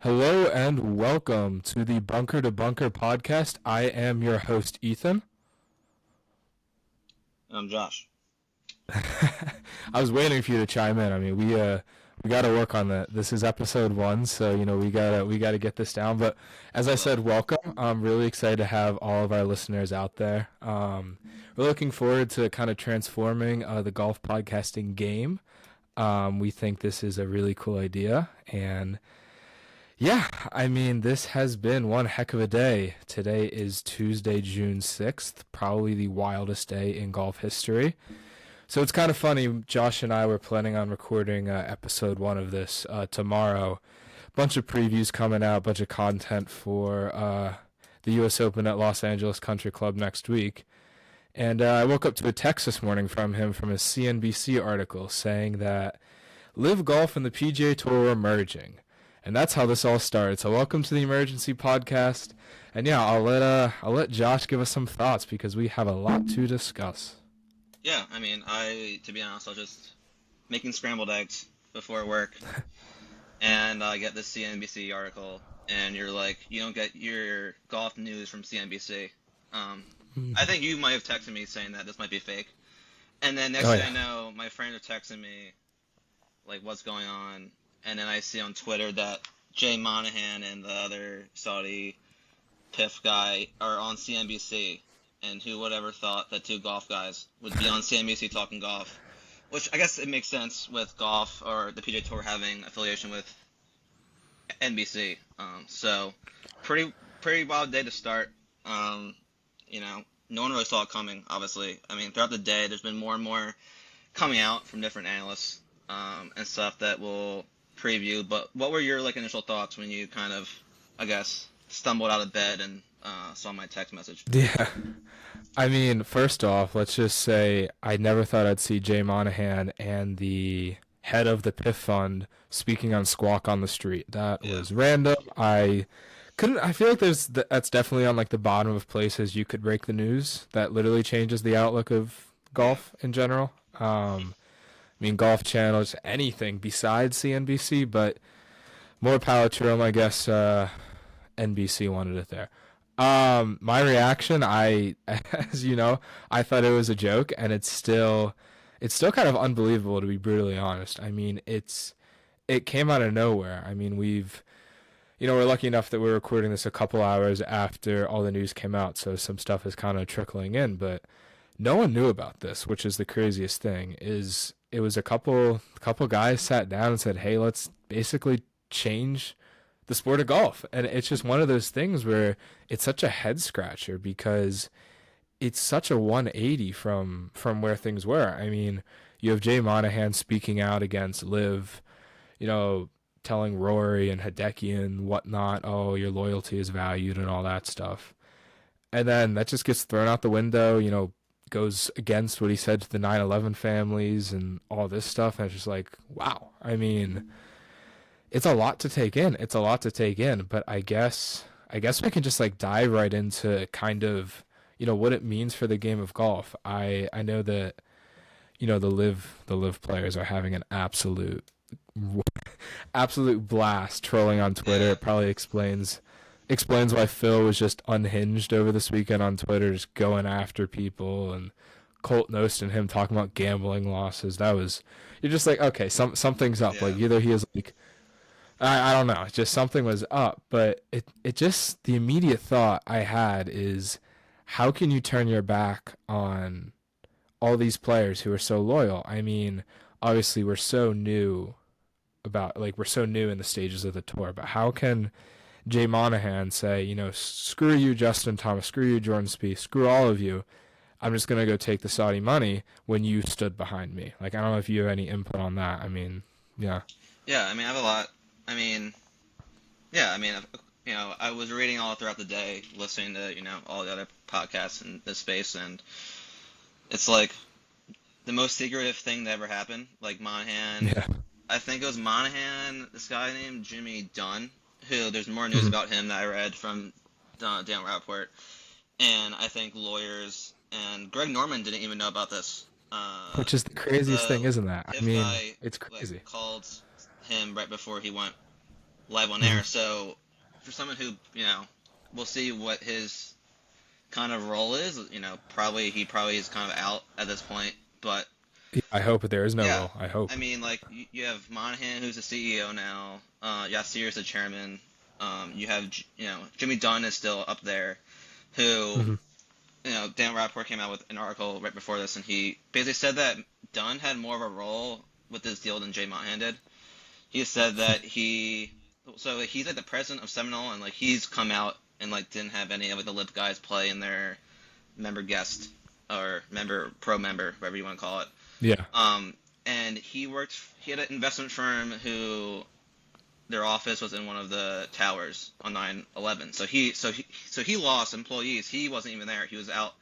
Hello and welcome to the Bunker to Bunker podcast. I am your host, Ethan. I'm Josh. I was waiting for you to chime in. I mean, we got to work on that. This is episode 1, so we got to get this down. But as I I will. said, welcome. I'm really excited to have all of our listeners out there. We're looking forward to kind of transforming the golf podcasting game. We think this is a really cool idea, and yeah, I mean, this has been one heck of a day. Today is Tuesday, June 6th, probably the wildest day in golf history. So it's kind of funny. Josh and I were planning on recording episode 1 of this tomorrow. Bunch of previews coming out, bunch of content for the U.S. Open at Los Angeles Country Club next week. And I woke up to a text this morning from him from a CNBC article saying that LIV Golf and the PGA Tour are merging. And that's how this all started. So welcome to the emergency podcast. And yeah, I'll let Josh give us some thoughts because we have a lot to discuss. Yeah, I mean, to be honest, I was just making scrambled eggs before work, and I get this CNBC article, and you're like, you don't get your golf news from CNBC. I think you might have texted me saying that this might be fake, and then next Oh thing yeah. I know, my friends are texting me, like, what's going on, and then I see on Twitter that Jay Monahan and the other Saudi PIF guy are on CNBC, and who would ever thought that two golf guys would be on CNBC talking golf? Which I guess it makes sense with golf or the PGA Tour having affiliation with NBC. So pretty wild day to start. Um, no one really saw it coming. Obviously, I mean, throughout the day, there's been more and more coming out from different analysts and stuff that we'll preview. But what were your initial thoughts when you kind of, I guess, stumbled out of bed and saw my text message? Yeah. I mean, first off, let's just say I never thought I'd see Jay Monahan and the head of the PIF fund speaking on Squawk on the Street. That Yeah, was random. I feel like that's definitely on like the bottom of places you could break the news that literally changes the outlook of yeah, golf in general. I mean, Golf Channel, just anything besides CNBC, but more power to them, I guess. NBC wanted it there. My reaction, as you know, I thought it was a joke, and it's still kind of unbelievable to be brutally honest. I mean, it came out of nowhere. I mean, we're lucky enough that we're recording this a couple hours after all the news came out, so some stuff is kind of trickling in, but no one knew about this, which is the craziest thing. Is it was a couple guys sat down and said, "Hey, let's basically change the sport of golf." And it's just one of those things where it's such a head scratcher because it's such a 180 from where things were. I mean, you have Jay Monahan speaking out against Liv, you know, telling Rory and Hideki and whatnot, "Oh, your loyalty is valued," and all that stuff. And then that just gets thrown out the window, goes against what he said to the 9/11 families and all this stuff. And it's just like, wow. I mean, it's a lot to take in. It's a lot to take in, but I guess we can just like dive right into kind of, what it means for the game of golf. I know that, the live players are having an absolute blast trolling on Twitter. yeah, It probably explains why Phil was just unhinged over this weekend on Twitter, just going after people, and Colt Knost and him talking about gambling losses. You're just like, okay, something's up. yeah, Like either he is like, I don't know, it's just something was up, but it just, the immediate thought I had is, how can you turn your back on all these players who are so loyal? I mean, obviously we're so new in the stages of the tour, but how can Jay Monahan say, screw you, Justin Thomas, screw you, Jordan Spieth, screw all of you. I'm just gonna go take the Saudi money when you stood behind me. Like, I don't know if you have any input on that. I mean, yeah, yeah. I mean, I have a lot. I mean, yeah. I mean, I was reading all throughout the day, listening to all the other podcasts in this space, and it's like the most secretive thing that ever happened. Like Monahan, yeah, I think it was Monahan, this guy named Jimmy Dunn, who there's more news Mhm. about him that I read from Dan Rappaport, and I think lawyers and Greg Norman didn't even know about this. Which is the craziest thing, The isn't that? I PIF mean, guy it's crazy. called him right before he went live on Mhm. air. So for someone who, we'll see what his kind of role is. He probably is kind of out at this point. But Yeah, I hope there is no yeah, role. I hope. I mean, like you have Monahan, who's the CEO now. Yasir is the chairman. You have, Jimmy Dunn is still up there, who, Hmm. Dan Rappaport came out with an article right before this, and he basically said that Dunn had more of a role with this deal than Jay Monahan did. He said that so he's like the president of Seminole, and like he's come out and like didn't have any of like the LIV guys play in their member guest or member pro member, whatever you want to call it. Yeah. Um, and he had an investment firm who their office was in one of the towers on 9/11. So he lost employees. He wasn't even there. He was out,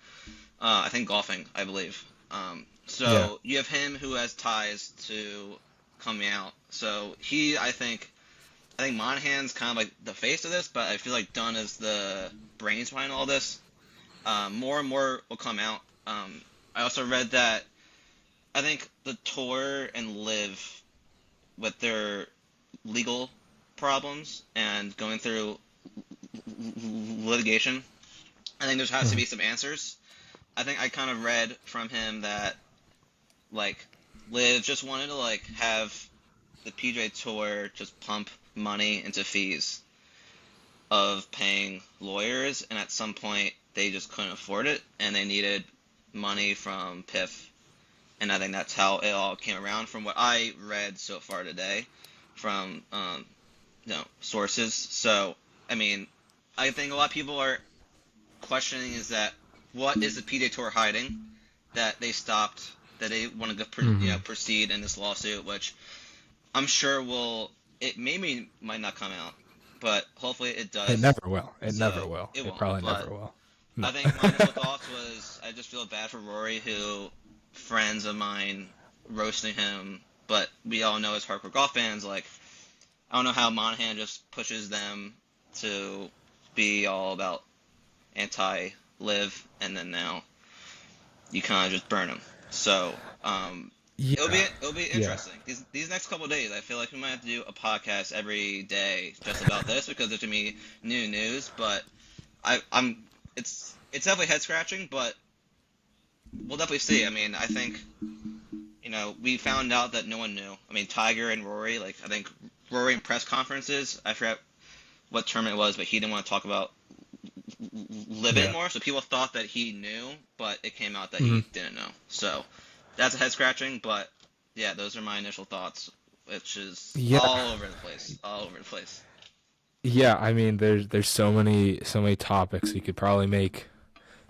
I think golfing, I believe. Yeah. So you have him who has ties to coming out. So I think Monahan's kind of like the face of this, but I feel like Dunn is the brains behind all this. More and more will come out. I also read that I think the tour and live with their legal problems and going through litigation. I think there has to Mhm. be some answers. I think I kind of read from him that like Liv just wanted to like have the PGA Tour just pump money into fees of paying lawyers, and at some point they just couldn't afford it, and they needed money from PIF, and I think that's how it all came around from what I read so far today from sources. So I mean, I think a lot of people are questioning is that what is the PGA Tour hiding that they want to Mhm. proceed in this lawsuit, which I'm sure it maybe might not come out, but hopefully it It does. never will. It never So will. it It won't. probably But never will. No. I think my initial thoughts was I just feel bad for Rory, who friends of mine roasting him, but we all know as hardcore golf fans, like I don't know how Monahan just pushes them to be all about anti-live, and then now you kind of just burn them. So Yeah. it'll be Yeah. interesting. These next couple of days, I feel like we might have to do a podcast every day just about this because there's gonna be new news. But I'm it's definitely head scratching, but we'll definitely see. I mean, I think we found out that no one knew. I mean, Tiger and Rory, like I think Rory in press conferences, I forgot what term it was, but he didn't want to talk about live Yeah. anymore. So people thought that he knew, but it came out that Hmm. he didn't know. So that's a head scratching, but yeah, those are my initial thoughts, which is Yeah. all over the place, all over the place. Yeah. I mean, there's so many topics you could probably make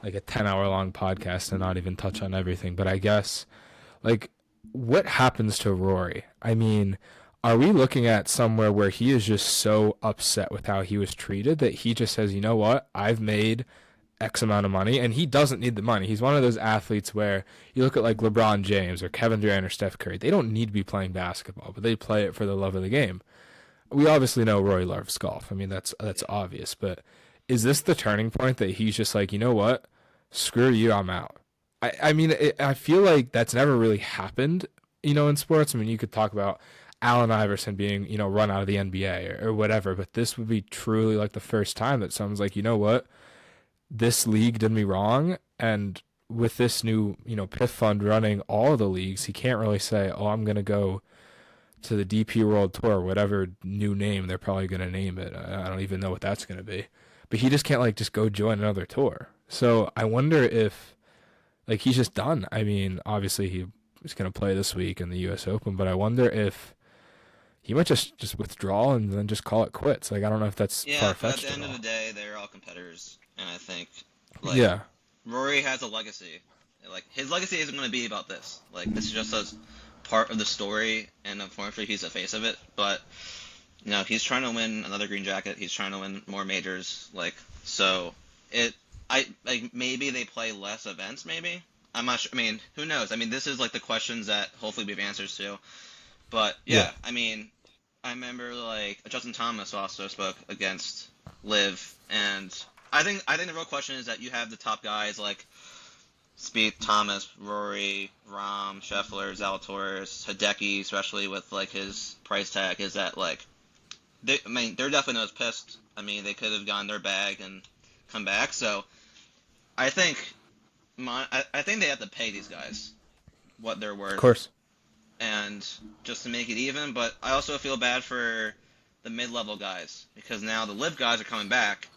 like a 10-hour long podcast and not even touch on everything. But I guess like what happens to Rory? I mean, are we looking at somewhere where he is just so upset with how he was treated that he just says, you know what, I've made X amount of money, and he doesn't need the money. He's one of those athletes where you look at like LeBron James or Kevin Durant or Steph Curry. They don't need to be playing basketball, but they play it for the love of the game. We obviously know Rory loves golf. I mean, that's Yeah, obvious. But is this the turning point that he's just like, you know what, screw you, I'm out? I mean, I feel like that's never really happened, in sports. I mean, you could talk about Allen Iverson being, run out of the NBA or whatever, but this would be truly like the first time that someone's like, you know what, this league did me wrong, and with this new PIF fund running all the leagues, he can't really say, oh, I'm gonna go to the DP World Tour, whatever new name they're probably gonna name it. I don't even know what that's gonna be, but he just can't like just go join another tour. So I wonder if like he's just done. I mean, obviously he's gonna play this week in the U.S. Open, but I wonder if he might just withdraw and then just call it quits. Like I don't know if that's yeah, far but at the fetched at end of the all. day, they're all competitors, and I think like Yeah. Rory has a legacy. Like his legacy isn't going to be about this. Like this is just a part of the story, and unfortunately, he's the face of it. But he's trying to win another green jacket. He's trying to win more majors. Like so, it. I like maybe they play less events. Maybe I'm not sure. I mean, who knows? I mean, this is like the questions that hopefully we have answers to. But Yeah. yeah, I mean, I remember like Justin Thomas also spoke against Liv, and I think the real question is that you have the top guys like Speed, Thomas, Rory, Rahm, Scheffler, Zalatoris, Hideki, especially with like his price tag, is that like I mean, they're definitely not as pissed. I mean, they could have gotten their bag and come back. So I think I think they have to pay these guys what they're Of worth, course. and just to make it even. But I also feel bad for the mid-level guys because now the live guys are coming back,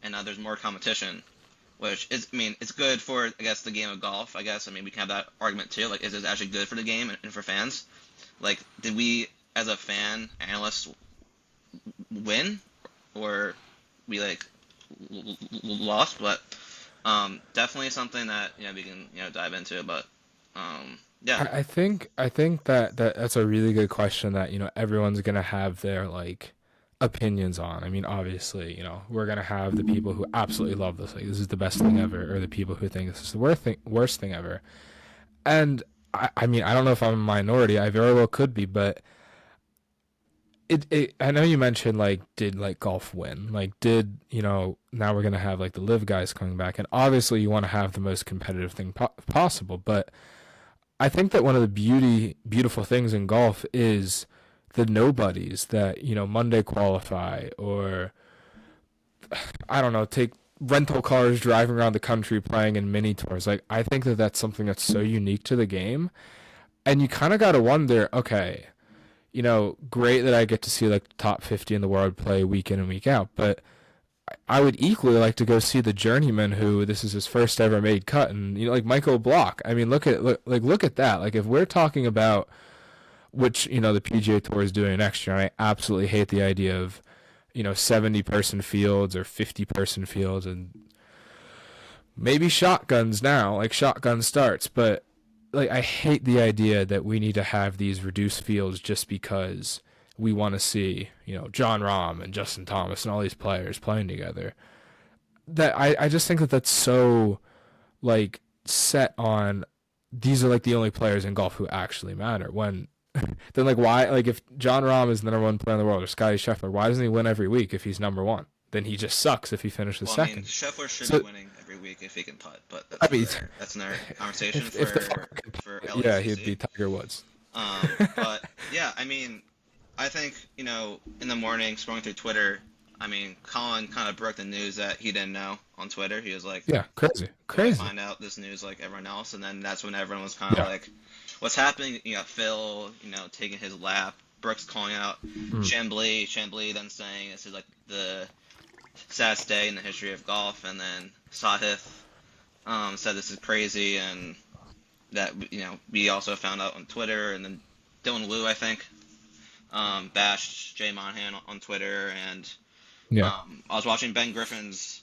and now there's more competition, which is, I mean, it's good for, I guess, the game of golf. I guess, I mean, we can have that argument too. Like, is it actually good for the game and for fans? Like, did we, as a fan analyst, win, or we like lost? But definitely something that we can dive into. But yeah, I think that's a really good question that, everyone's gonna have their like opinions on. I mean, obviously, we're gonna have the people who absolutely love this, like this is the best thing ever, or the people who think this is the worst thing ever. And I mean, I don't know if I'm a minority. I very well could be, but I know you mentioned like did like golf win? Like did, now we're gonna have like the live guys coming back, and obviously you want to have the most competitive thing possible, but I think that one of the beautiful things in golf is the nobodies that, Monday qualify, or I don't know, take rental cars driving around the country playing in mini tours. Like I think that that's something that's so unique to the game. And you kind of got to wonder, okay, great that I get to see like the top 50 in the world play week in and week out, but I would equally like to go see the journeyman who this is his first ever made cut, and like Michael Block. I mean, look at that. Like if we're talking about which the PGA Tour is doing next year, and I absolutely hate the idea of 70-person fields or 50-person fields, and maybe shotguns now, like shotgun starts, but like I hate the idea that we need to have these reduced fields just because we want to see, John Rahm and Justin Thomas and all these players playing together. That I just think that that's so like set on these are like the only players in golf who actually matter. When then like why like if John Rahm is the number one player in the world or Scotty Scheffler, why doesn't he win every week if he's number one? Then he just sucks if he finishes well, I mean, second. Scheffler should be So winning every week if he can putt, but I mean, that's another conversation if the for yeah, he'd LACC. be Tiger Woods. But yeah, I mean, I think, in the morning, scrolling through Twitter, I mean, Colin kind of broke the news that he didn't know on Twitter. He was like, Yeah, crazy, did I crazy. find out this news like everyone else? And then that's when everyone was kind of Yeah. like, what's happening? You got Phil, taking his lap. Brooks calling out Mm. Chambly. Chambly then saying this is like the saddest day in the history of golf. And then Sahith said this is crazy. And that, we also found out on Twitter. And then Dylan Wu, I think, bashed Jay Monahan on Twitter, and Yeah. I was watching Ben Griffin's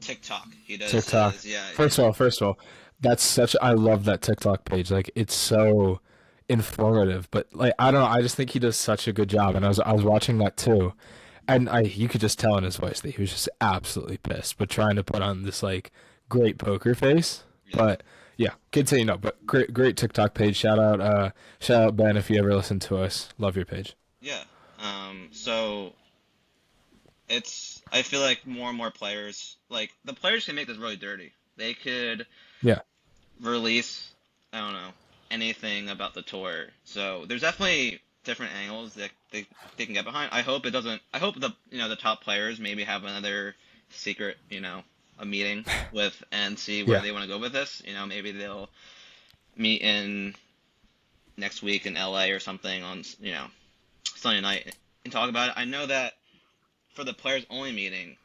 TikTok. He does TikTok. his yeah. First of all, that's such. I love that TikTok page. Like it's so informative. But like I don't know. I just think he does such a good job. And I was watching that too, and you could just tell in his voice that he was just absolutely pissed, but trying to put on this like great poker face. Yeah, But yeah, continue. No, but great TikTok page. Shout out Ben if you ever listen to us. Love your page. yeah. So I feel like more and more players, like the players can make this really dirty. They could Yeah. release, I don't know, anything about the tour. So there's definitely different angles that they can get behind. I hope it doesn't. I hope the top players maybe have another secret, a meeting with and see where Yeah. they want to go with this. Maybe they'll meet in next week in LA or something on Sunday night and talk about it. I know that for the players only meeting,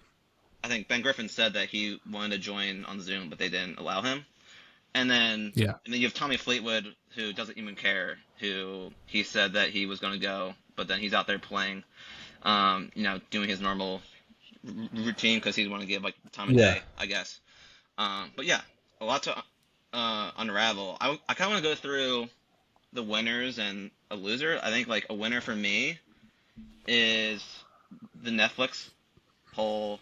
I think Ben Griffin said that he wanted to join on Zoom, but they didn't allow him. And then Yeah. and then you have Tommy Fleetwood, who doesn't even care, who he said that he was going to go, but then he's out there playing, doing his normal routine because he's want to give like the time of Yeah. day, I guess. But yeah, a lot to unravel. I kind of want to go through the winners and a loser. I think like a winner for me is the Netflix whole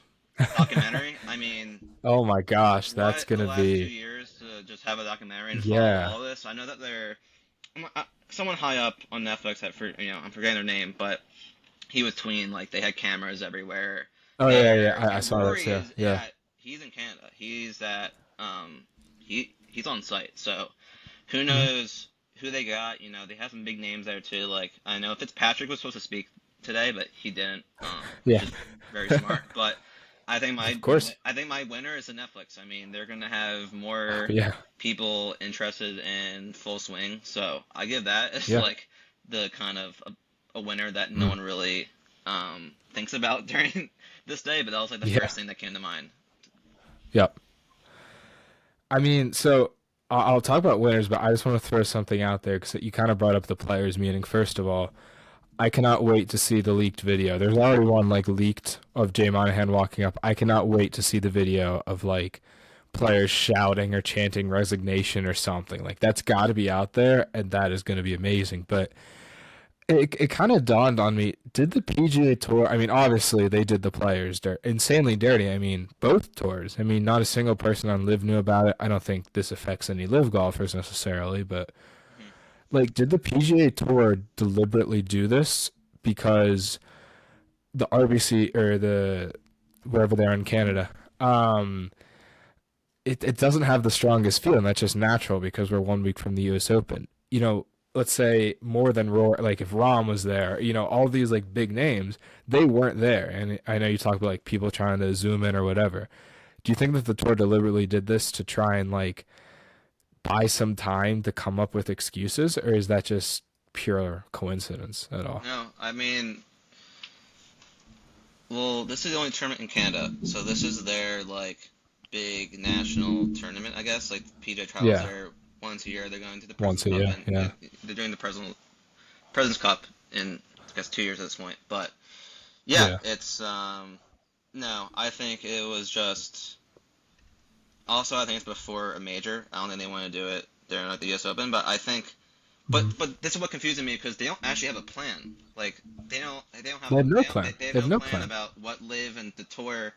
documentary. I mean, Oh my gosh, that's what the gonna last 2 be years to just have a documentary and follow yeah. all of this. I know that someone high up on Netflix I'm forgetting their name, but he was tweeting like they had cameras everywhere. Oh yeah, yeah. I And saw that Rory too. is Yeah. he's in Canada. He's at he's on site. So who Hmm. knows who they got? They have some big names there too. Like I know Fitzpatrick was supposed to speak today, but he didn't, which Yeah. is very smart. But Of course. I think my winner is the Netflix. I mean, they're gonna have more Yeah. people interested in Full Swing, so I give that as Yeah. like the kind of a winner that no Mm. one really thinks about during this day, but that was like the Yeah. first thing that came to mind. Yep. I mean, so I'll talk about winners, but I just want to throw something out there because you kind of brought up the players meeting. First of all, I cannot wait to see the leaked video. There's already one like leaked of Jay Monahan walking up. I cannot wait to see the video of like players shouting or chanting resignation or something. Like that's got to be out there, and that is going to be amazing. But it kind of dawned on me, did the PGA Tour, I mean, obviously they did the players insanely dirty. I mean, both tours. I mean, not a single person on Live knew about it. I don't think this affects any Live golfers necessarily, but Mhm. like, did the PGA Tour deliberately do this because the RBC or the wherever they're in Canada, um, it doesn't have the strongest feeling. That's just natural because we're 1 week from the U.S. Open. Let's say more than Roar, like if Rom was there, all these like big names, they weren't there. And I know you talk about like people trying to zoom in or whatever. Do you think that the tour deliberately did this to try and like buy some time to come up with excuses, or is that just pure coincidence at all? No, I mean, well, this is the only tournament in Canada, so this is their like big national tournament, I guess. Like PJ travels Yeah, there once a year. They're going to the once Presidents a Cup, year. and Yeah. they're doing the Presidents Cup in I guess 2 years at this point. But yeah, Yeah. it's no, I think it was just also I think it's before a major. I don't think they want to do it during like the U.S. Open, but I think Mhm. but this is what confuses me because they don't actually have a plan. Like they don't have They have no plan. they have They have no no plan plan. about what live and the tour.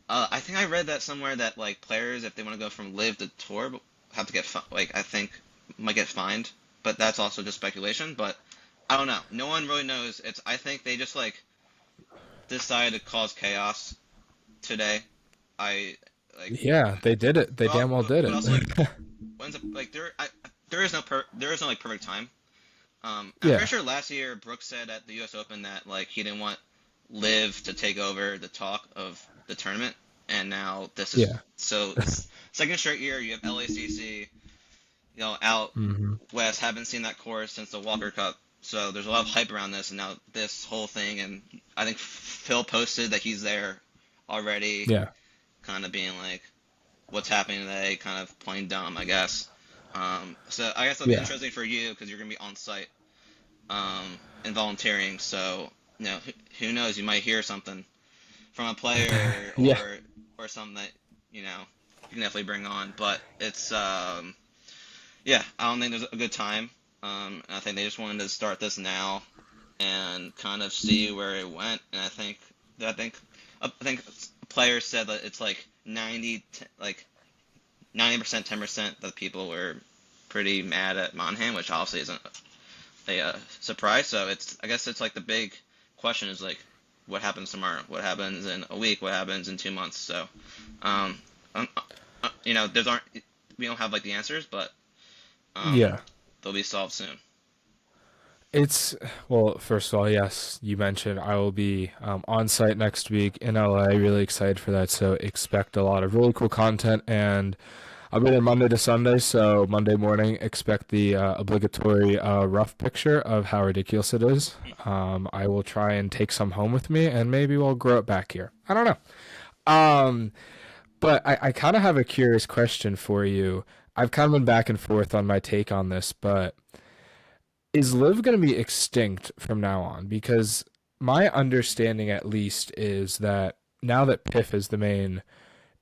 I think I read that somewhere that like players if they want to go from live to tour have to get like I think might get fined, but that's also just speculation. But I don't know. No one really knows. It's I think they just like decided to cause chaos today. I like Yeah, they did it. They damn well did but it. also like when's it, like there is no perfect time. I'm pretty Yeah. sure last year Brooks said at the U.S. Open that like he didn't want Liv to take over the talk of the tournament, and now this is Yeah. so it's second straight year you have LACC, out Hmm. west. Haven't seen that course since the Walker Cup, so there's a lot of hype around this, and now this whole thing, and I think Phil posted that he's there already, Yeah. kind of being like, "What's happening today?" Kind of playing dumb, I guess. So I guess it'll be Yeah. interesting for you because you're gonna be on site and volunteering. So who knows? You might hear something from a player Yeah. or something that you can definitely bring on. But it's yeah, I don't think there's a good time. I think they just wanted to start this now and kind of see where it went. And I think players said that it's like 90%, 10% that people were pretty mad at Monahan, which obviously isn't a surprise. So I guess it's like the big question is like, what happens tomorrow? What happens in a week? What happens in 2 months? So, um, there's aren't we don't have like the answers, but um, Yeah. they'll be solved soon. It's well, first of all, yes, you mentioned I will be on site next week in LA. Really excited for that. So expect a lot of really cool content, and I'll be there Monday to Sunday. So Monday morning, expect the obligatory rough picture of how ridiculous it is. I will try and take some home with me, and maybe we'll grow it back here. I don't know. But I kind of have a curious question for you. I've kind of been back and forth on my take on this, but is Liv going to be extinct from now on? Because my understanding, at least, is that now that Piff is the main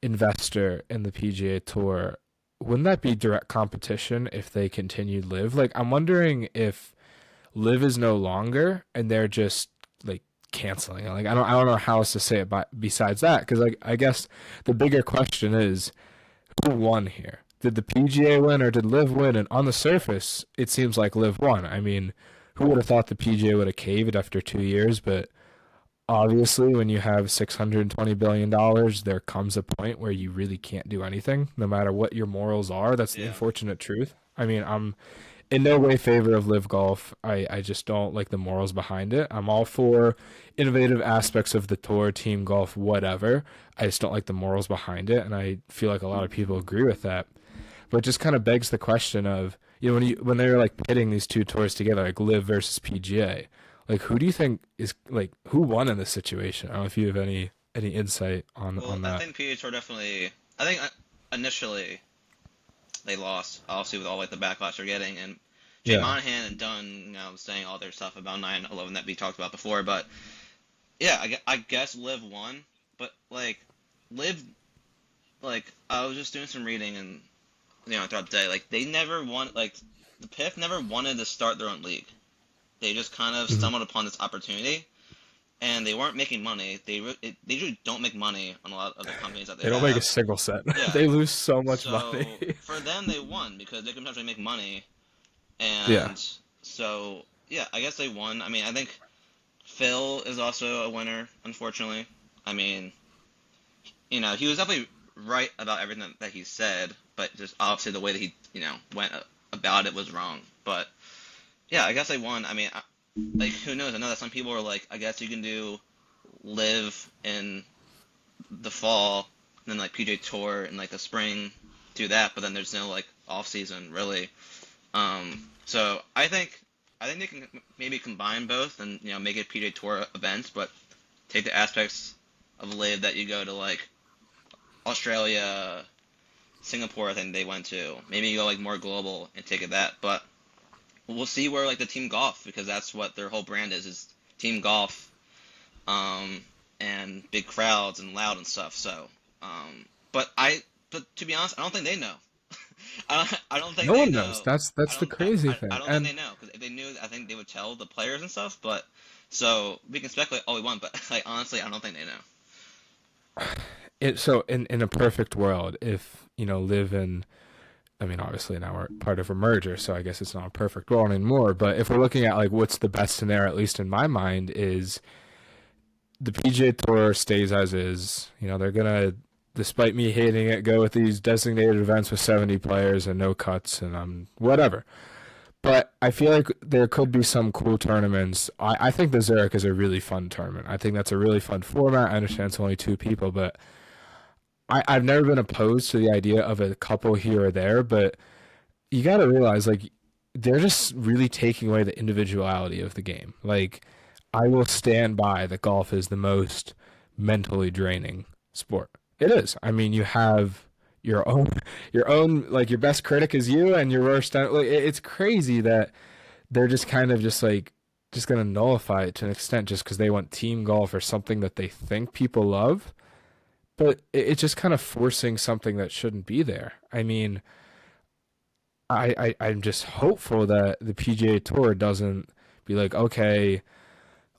investor in the PGA Tour, wouldn't that be direct competition if they continued Liv? Like, I'm wondering if Liv is no longer and they're just like canceling it. Like, I don't know how else to say it, but besides that, because like I guess the bigger question is who won here? Did the PGA win or did Liv win? And on the surface, it seems like Liv won. I mean, who would have thought the PGA would have caved after 2 years? But obviously, when you have $620 billion, there comes a point where you really can't do anything, no matter what your morals are. That's the Yeah. unfortunate truth. I mean, in no way favor of live golf. I just don't like the morals behind it. I'm all for innovative aspects of the tour, team golf, whatever. I just don't like the morals behind it, and I feel like a lot of people agree with that. But it just kind of begs the question of, when they were like pitting these two tours together, like live versus PGA, like who do you think is like who won in this situation? I don't know if you have any insight Well, on I that. think PGA Tour definitely. I think initially they lost, obviously with all like the backlash they're getting, and Jay Yeah. Monahan and Dunn, saying all their stuff about 9/11 that we talked about before. But yeah, I guess Liv won, but like Liv, like I was just doing some reading and throughout the day, like they never won, like the PIF never wanted to start their own league. They just kind of Mhm. stumbled upon this opportunity, and they weren't making money. They usually don't make money on a lot of the companies that they They don't make a have. single cent. Yeah, They lose so much money. so for them they won because they can potentially make money, Yeah. and so yeah, I guess they won. I mean, I think Phil is also a winner, unfortunately. I mean, he was definitely right about everything that he said, but just obviously the way that he, went about it was wrong. But yeah, I guess they won. I mean, like who knows? I know that some people are like, I guess you can do live in the fall, and then like PJ Tour in like the spring, do that, but then there's no like off season really. So I think they can maybe combine both and make it PJ Tour events, but take the aspects of live that you go to like Australia, Singapore. I think they went to. Maybe you go like more global and take it that, but we'll see where like the team golf because that's what their whole brand is team golf, um, and big crowds and loud and stuff. So, um, but to be honest, I don't think they know. I don't think No they one knows. know. That's the crazy I thing. don't think And they know because if they knew, I think they would tell the players and stuff. But so we can speculate all we want, but like honestly, I don't think they know. so in a perfect world, if live in, I mean, obviously now we're part of a merger, so I guess it's not a perfect world anymore. But if we're looking at like what's the best scenario, at least in my mind, is the PGA Tour stays as is. They're gonna, despite me hating it, go with these designated events with 70 players and no cuts, and whatever. But I feel like there could be some cool tournaments. I think the Zurich is a really fun tournament. I think that's a really fun format. I understand it's only two people, but I've never been opposed to the idea of a couple here or there. But you got to realize, like, they're just really taking away the individuality of the game. Like, I will stand by that golf is the most mentally draining sport. It is. I mean, you have your own, like your best critic is you, and your worst. Like, it's crazy that they're just kind of just like just gonna nullify it to an extent just because they want team golf or something that they think people love. But it's just kind of forcing something that shouldn't be there. I mean, I'm just hopeful that the PGA Tour doesn't be like, okay,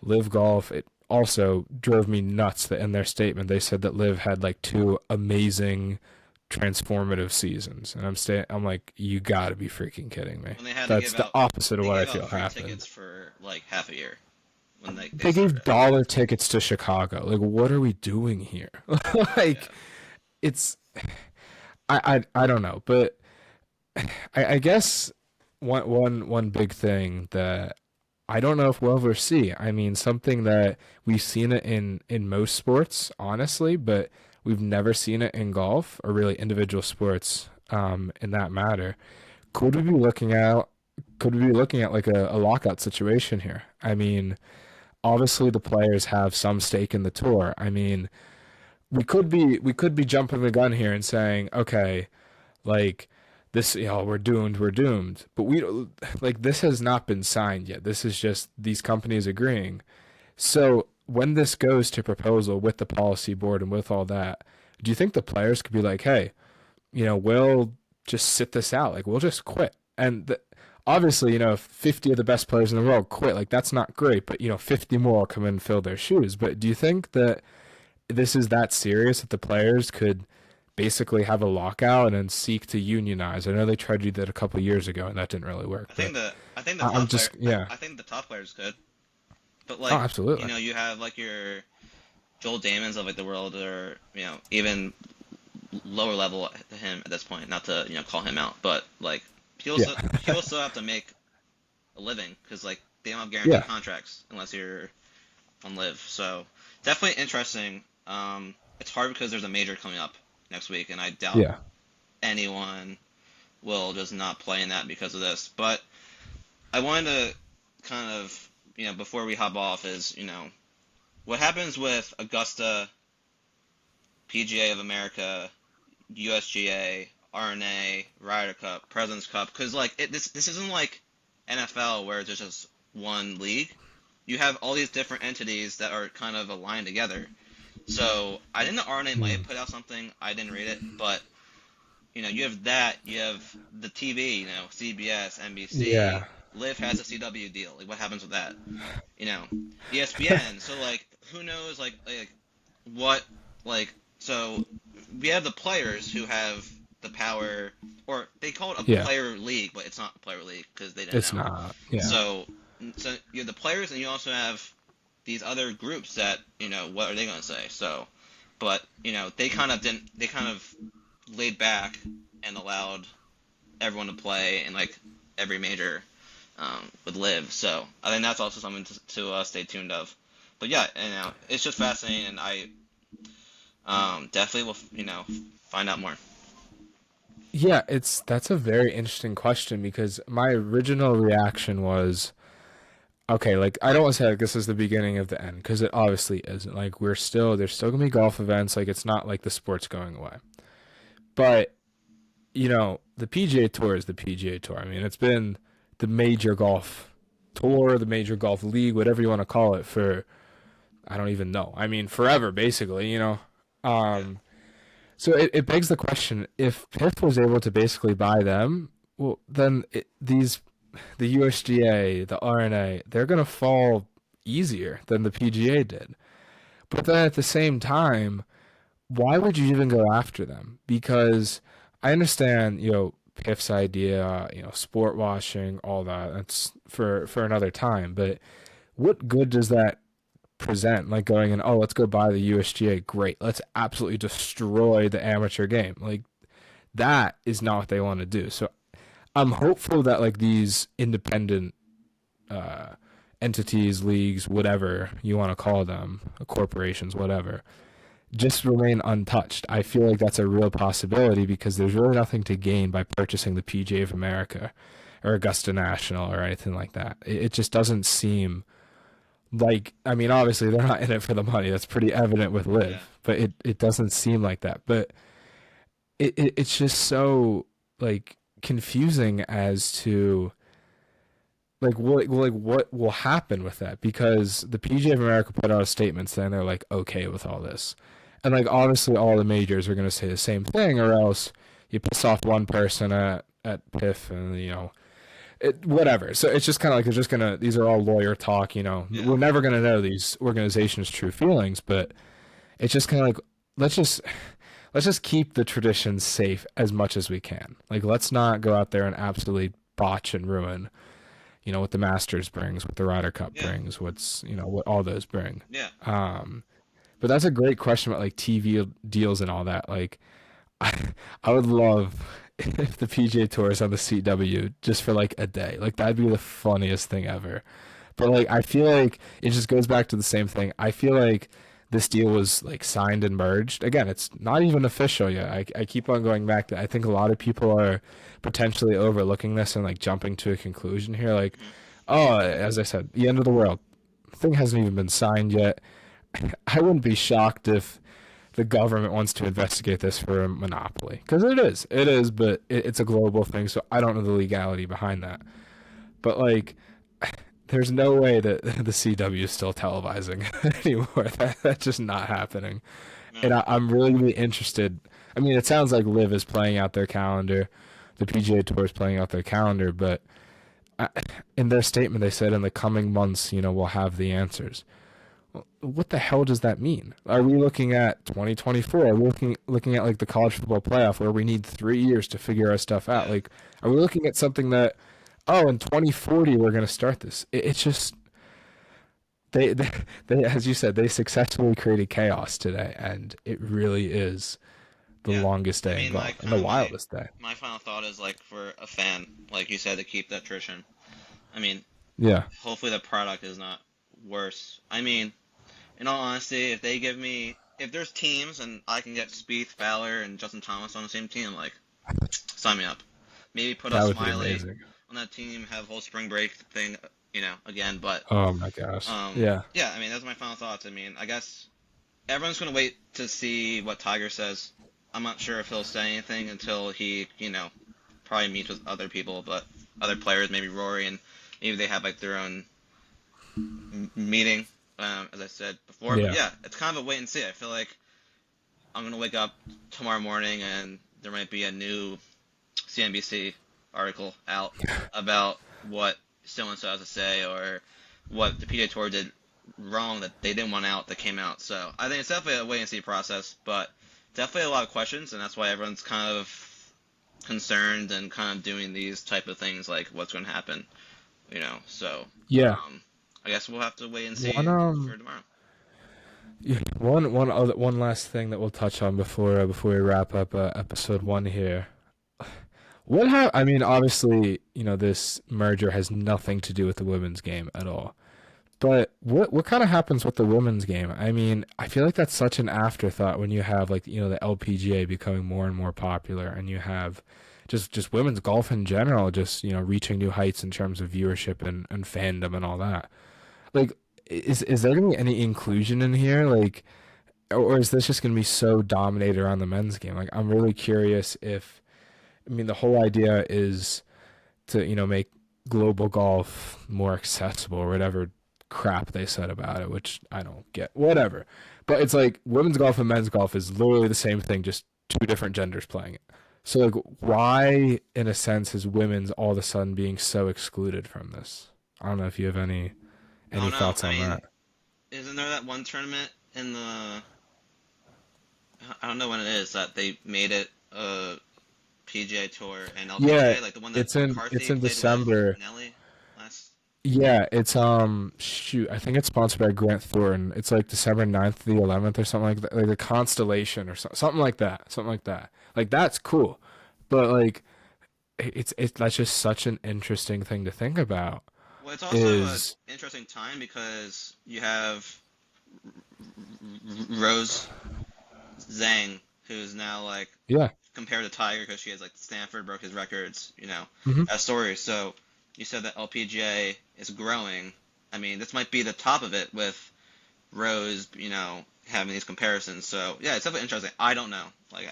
live golf. It also drove me nuts that in their statement they said that live had like two amazing transformative seasons. And I'm like, you gotta be freaking kidding me. When they had to That's give the out, opposite of they what I gave out feel free happened. tickets for like half a year when they They started. gave dollar tickets to Chicago. Like, what are we doing here? Like, Yeah, it's I don't know, but I guess one big thing that I don't know if we'll ever see. I mean, something that we've seen it in most sports, honestly, but we've never seen it in golf or really individual sports, in that matter. Could we be looking at could we be looking at like a lockout situation here? I mean, obviously the players have some stake in the tour. I mean, we could be jumping the gun here and saying, okay, like this, we're doomed. But we like this has not been signed yet. This is just these companies agreeing. So when this goes to proposal with the policy board and with all that, do you think the players could be like, hey, we'll just sit this out. Like we'll just quit. And obviously, if 50 of the best players in the world quit, like that's not great. But 50 more will come in and fill their shoes. But do you think that this is that serious that the players could basically have a lockout and then seek to unionize? I know they tried to do that a couple of years ago and that didn't really work. But I think the I'm top player, just, yeah. I think the top players could, but Oh, like absolutely. you have like your Joel Damons of like the world, or even lower level to him at this point. Not to call him out, but like Yeah. People still have to make a living because like they don't have guaranteed Yeah. contracts unless you're on live. So definitely interesting. It's hard because there's a major coming up next week, and I doubt Yeah. anyone will just not play in that because of this. But I wanted to kind of, before we hop off, is what happens with Augusta, PGA of America, USGA, RNA, Ryder Cup, Presidents Cup, because like this isn't like NFL where there's just one league. You have all these different entities that are kind of aligned together. So I think the RNA might have Mm. put out something. I didn't read it, but you have that. You have the TV. CBS, NBC. Yeah. Liv has a CW deal. Like, what happens with that? You know, ESPN. So like, who knows? Like what? Like, so we have the players who have the power, or they call it a Yeah. player league, but it's not a player league because they didn't It's know. not. Yeah. So, so you have the players, and you also have these other groups that what are they going to say? So, but they kind of didn't. They kind of laid back and allowed everyone to play in like every major with Live. So I think that's also something to stay tuned of. But yeah, it's just fascinating, and I definitely will find out more. Yeah, that's a very interesting question because my original reaction was, okay, like I don't want to say like this is the beginning of the end because it obviously isn't. Like there's still gonna be golf events. Like it's not like the sport's going away. But the PGA Tour is the PGA Tour. I mean, it's been the major golf tour, the major golf league, whatever you want to call it, for I don't even know. I mean, forever basically. Yeah, Um, so it begs the question: if PIF was able to basically buy them, well, then the USGA, the RNA, they're gonna fall easier than the PGA did. But then at the same time, why would you even go after them? Because I understand, PIF's idea, sport washing, all that. That's for another time. But what good does that present? Like going in, oh, let's go buy the USGA. Great. Let's absolutely destroy the amateur game. Like that is not what they want to do. So I'm hopeful that like these independent uh, entities, leagues, whatever you want to call them, corporations, whatever, just remain untouched. I feel like that's a real possibility because there's really nothing to gain by purchasing the PGA of America or Augusta National or anything like that. It just doesn't seem like, I mean, obviously they're not in it for the money. That's pretty evident with yeah, Live, but it doesn't seem like that. But it's just so like confusing as to what will happen with that because the PGA of America put out a statement saying they're like okay with all this, and like obviously all the majors are going to say the same thing, or else you piss off one person at PIF and whatever. So it's just kind of like they're just gonna these are all lawyer talk. yeah, We're never gonna know these organizations' true feelings, but it's just kind of like let's just let's just keep the traditions safe as much as we can. Like let's not go out there and absolutely botch and ruin what the Masters brings, what the Ryder Cup yeah, brings, what all those bring. yeah, Um, but that's a great question about like TV deals and all that. Like, I, I would love if the PGA Tour is on the CW just for like a day. Like that'd be the funniest thing ever. But like I feel like it just goes back to the same thing. I feel like this deal was like signed and merged. Again, it's not even official yet. I keep on going back to I think a lot of people are potentially overlooking this and like jumping to a conclusion here. Like, hmm oh, as I said, the end of the world. Thing hasn't even been signed yet. I wouldn't be shocked if the government wants to investigate this for a monopoly because it is. It is, but it's a global thing, so I don't know the legality behind that. But like there's no way that the CW is still televising anymore. That's just not happening. no, And I'm really, really interested. I mean, it sounds like Liv is playing out their calendar, the PGA Tour is playing out their calendar, but I, in their statement, they said in the coming months, we'll have the answers. Well, what the hell does that mean? Are we looking at 2024? Are we looking at like the college football playoff where we need 3 years to figure our stuff out? yeah, Like, are we looking at something that, oh, in 2040 we're going to start this? It's just they as you said they successfully created chaos today, and it really is the Yeah. longest I day in mean, golf and the my wildest day. my final thought is like for a fan, like you said, to keep that tradition. I mean, Yeah, hopefully the product is not worse. I mean, in all honesty, if there's teams and I can get Spieth, Fowler, and Justin Thomas on the same team, like sign me up. Maybe put a that would be Smiley amazing. on that team, have whole spring break thing, again. But Oh my gosh. Yeah. yeah, I mean, those are my final thoughts. I mean, I guess everyone's gonna wait to see what Tiger says. I'm not sure if he'll say anything until he, probably meets with other people, but other players, maybe Rory, and maybe they have like their own meeting, as I said before. But Yeah. yeah, it's kind of a wait and see. I feel like I'm gonna wake up tomorrow morning and there might be a new CNBC article out about what so and so has to say or what the PGA Tour did wrong that they didn't want out that came out. So I think it's definitely a wait and see process, but definitely a lot of questions, and that's why everyone's kind of concerned and kind of doing these type of things like what's going to happen, So Yeah. um, I guess we'll have to wait and One see for tomorrow. yeah, one last thing that we'll touch on before we wrap up episode 1 here. I mean, obviously, this merger has nothing to do with the women's game at all. But what kind of happens with the women's game? I mean, I feel like that's such an afterthought when you have like, the LPGA becoming more and more popular and you have just women's golf in general just, reaching new heights in terms of viewership and fandom and all that. Like is there gonna be any inclusion in here? Like or is this just gonna be so dominated around the men's game? Like I'm really curious if I mean the whole idea is to, make global golf more accessible or whatever crap they said about it, which I don't get. Whatever. But it's like women's golf and men's golf is literally the same thing, just two different genders playing it. So like why in a sense is women's all of a sudden being so excluded from this? I don't know if you have Oh any no, thoughts I on mean, that. isn't there that one tournament I don't know when it is that they made it PGA Tour and Yeah, LPGA, like the one that it's McCarthy in played with December. Nelly last. Yeah, it's shoot, I think it's sponsored by Grant Thornton. It's like December 9th to the 11th or something like that. Like the Constellation or something like that. Something like that. Like that's cool. But like it's that's just such an interesting thing to think about Well, it's also an is interesting time because you have Rose Zhang, who's now like yeah. compared to Tiger because she has like Stanford broke his records, Hmm. as story. So you said that LPGA is growing. I mean, this might be the top of it with Rose, having these comparisons. So yeah, it's definitely interesting. I don't know. Like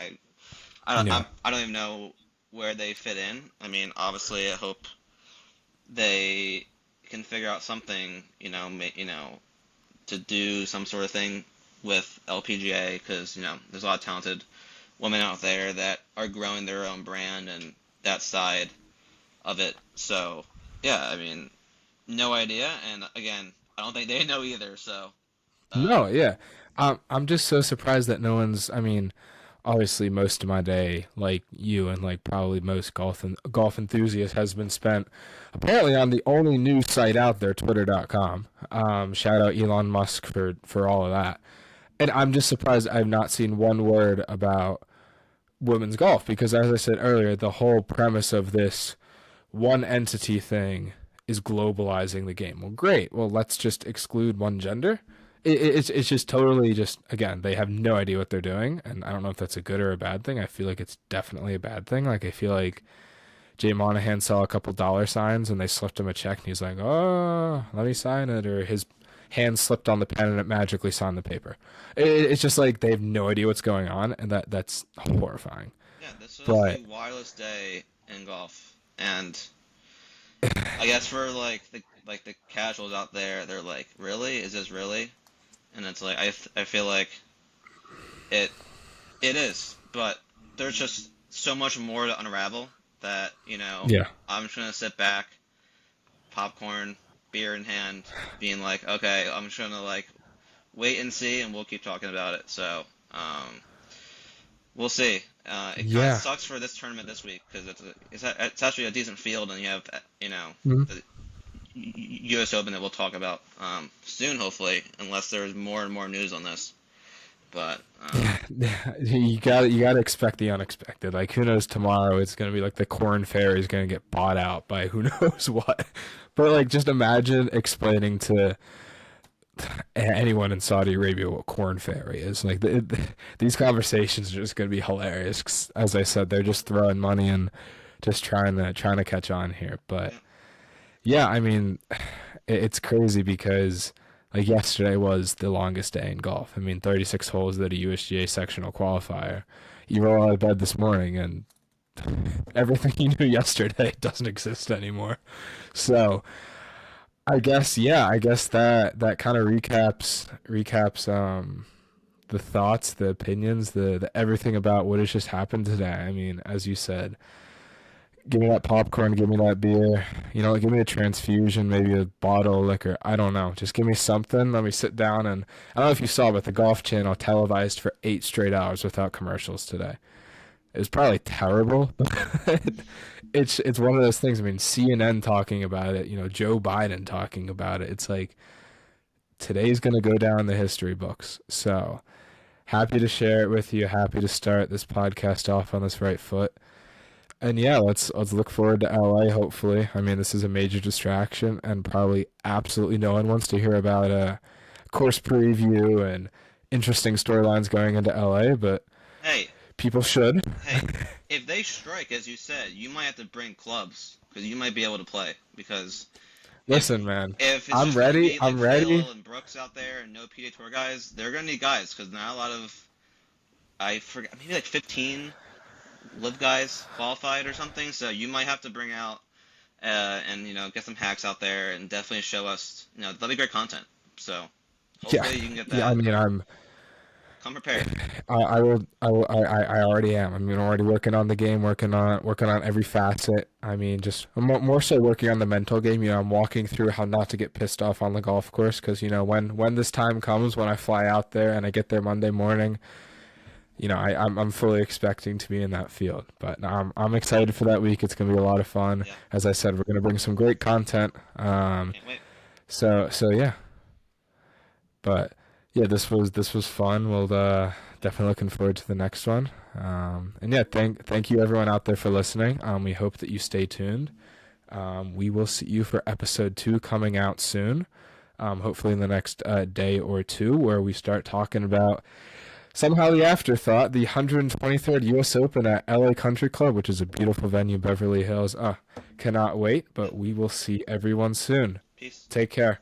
Yeah. I don't even know where they fit in. I mean, obviously, I hope they can figure out something, to do some sort of thing with LPGA because there's a lot of talented women out there that are growing their own brand and that side of it. So yeah, I mean, no idea, and again, I don't think they know either. So No, um, yeah. I'm just so surprised that no one's. I mean, obviously, most of my day, like you and like probably most golf enthusiasts, has been spent apparently on the only news site out there, Twitter.com. Shout out Elon Musk for all of that. And I'm just surprised I've not seen one word about women's golf because, as I said earlier, the whole premise of this one entity thing is globalizing the game. Well, great. Well, let's just exclude one gender. It's just totally just again they have no idea what they're doing, and I don't know if that's a good or a bad thing. I feel like it's definitely a bad thing. Like I feel like Jay Monahan saw a couple dollar signs and they slipped him a check, and he's like, "Oh, let me sign it," or his hand slipped on the pen and it magically signed the paper. It's just like they have no idea what's going on, and that's horrifying. yeah, this is the But wildest day in golf, and I guess for like the casuals out there, they're like, really? Is this really? And it's like I feel like it it is, but there's just so much more to unravel that yeah, I'm just gonna sit back, popcorn, beer in hand, being like, okay, I'm just gonna like wait and see, and we'll keep talking about it. So we'll see. It kind of yeah. sucks for this tournament this week because it's actually a decent field, and you have Mhm. the U.S. Open that we'll talk about soon, hopefully, unless there's more and more news on this. But You gotta expect the unexpected. Like who knows tomorrow it's gonna be like the Corn Ferry is gonna get bought out by who knows what. But like just imagine explaining to anyone in Saudi Arabia what Corn Ferry is. Like these conversations are just gonna be hilarious. 'Cause, as I said, they're just throwing money and just trying to catch on here. But yeah, yeah, I mean, it's crazy because like yesterday was the longest day in golf. I mean, 36 holes at a USGA sectional qualifier. You roll out of bed this morning and everything you knew yesterday doesn't exist anymore. So I guess yeah, I guess that kind of recaps the thoughts, the opinions, the everything about what has just happened today. I mean, as you said, give me that popcorn, give me that beer, give me a transfusion, maybe a bottle of liquor. I don't know. Just give me something. Let me sit down and I don't know if you saw, but the Golf Channel televised for 8 straight hours without commercials today. It was probably terrible, but it's one of those things. I mean, CNN talking about it, Joe Biden talking about it. It's like today's gonna go down in the history books. So happy to share it with you. Happy to start this podcast off on this right foot. And yeah, let's look forward to LA. Hopefully, I mean this is a major distraction, and probably absolutely no one wants to hear about a course preview and interesting storylines going into LA, but hey, people should. hey, if they strike, as you said, you might have to bring clubs because you might be able to play. Because if Listen, man, if it's I'm just gonna ready. be like I'm ready. Phil and Brooks out there and no PGA Tour guys, they're gonna need guys because not a lot of I forget maybe like 15 live guys qualified or something. So you might have to bring out and get some hacks out there and definitely show us. That'll be great content. So Yeah, hopefully you can get yeah. I that. mean, Come prepared. I already am. I mean, already working on the game, working on every facet. I mean, just more so working on the mental game. I'm walking through how not to get pissed off on the golf course because when this time comes, when I fly out there and I get there Monday morning, I'm fully expecting to be in that field. But I'm excited for that week. It's gonna be a lot of fun. Yeah, As I said, we're gonna bring some great content. can't wait. So yeah. But yeah, this was fun. We'll definitely looking forward to the next one. And yeah, thank you everyone out there for listening. We hope that you stay tuned. We will see you for episode 2 coming out soon. Hopefully in the next day or two, where we start talking about somehow the afterthought, the 123rd U.S. Open at LA Country Club, which is a beautiful venue, Beverly Hills. Cannot wait, but we will see everyone soon. Peace. Take care.